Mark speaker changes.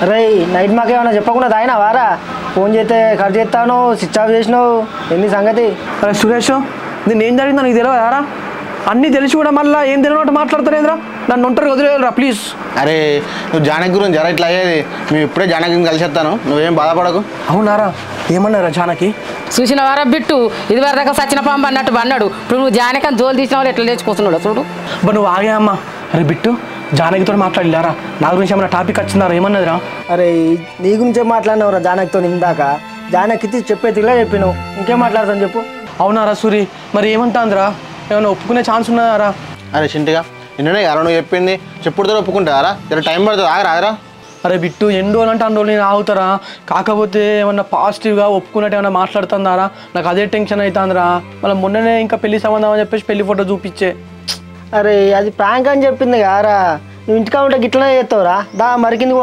Speaker 1: అరే నైట్ మాకేమన్నా చెప్పకుండా తాగినా వారా ఫోన్ చేస్తే కట్ చేస్తాను స్విచ్ ఆఫ్ చేసినావు ఎన్ని సంగతి.
Speaker 2: అరే సురేష్ నేను ఏం జరిగిందో నీకు తెలియదారా? అన్నీ తెలిసి కూడా మళ్ళీ ఏం తెలియనట్టు మాట్లాడతారేంద్రా? నన్ను ఒంటరి వదిలేరా ప్లీజ్.
Speaker 3: అరే నువ్వు జానకి గురించి జర ఇట్లా అయ్యేది, మేము ఇప్పుడే జానకి కలిసేస్తాను, నువ్వేం బాధపడకు.
Speaker 2: అవునారా? ఏమన్నారా జానకి?
Speaker 4: చూసిన వారా బిట్టు ఇది వరదాకా సచిన పాంబ అన్నట్టు అన్నాడు. ఇప్పుడు నువ్వు జానకని జోలు తీసిన వాళ్ళు ఎట్లా లేచుకొస్తున్నాడు చూడు.
Speaker 2: బట్ నువ్వు ఆగే అమ్మా. అరే బిట్టు జానకితో మాట్లాడలేరా? నా గురించి ఏమన్నా టాపిక్ వచ్చిందారా? ఏమన్నదిరా?
Speaker 1: అరే నీ గురించే మాట్లాడినవురా జానకితో ఇందాక. జానకి చెప్పేదిలా చెప్పినావు, ఇంకేం మాట్లాడతాను చెప్పు.
Speaker 2: అవునారా సూరి? మరి ఏమంటాందిరా? ఏమైనా ఒప్పుకునే ఛాన్స్ ఉన్నదారా?
Speaker 3: అరే చింటిగా నిన్ననే కదా నువ్వు చెప్పింది, చెప్పుడుతో ఒప్పుకుంటారా? జర టైం పడుతుంది, ఆగరా.
Speaker 2: అరే బిట్టు ఎన్ని రోజులు అంటే అన్ని రోజులు నేను ఆగుతారా? కాకపోతే ఏమన్నా పాజిటివ్గా ఒప్పుకున్నట్టు ఏమన్నా మాట్లాడుతుందారా? నాకు అదే టెన్షన్ అవుతుందిరా. మళ్ళీ మొన్ననే ఇంకా పెళ్లి సంబంధం అని చెప్పేసి పెళ్లి ఫోటో చూపించే.
Speaker 1: అరే అది ప్రాంక్ అని చెప్పింది కారా, నువ్వు ఇంటికా ఉంటే గిట్లనే చేస్తావురా. దా మరికింది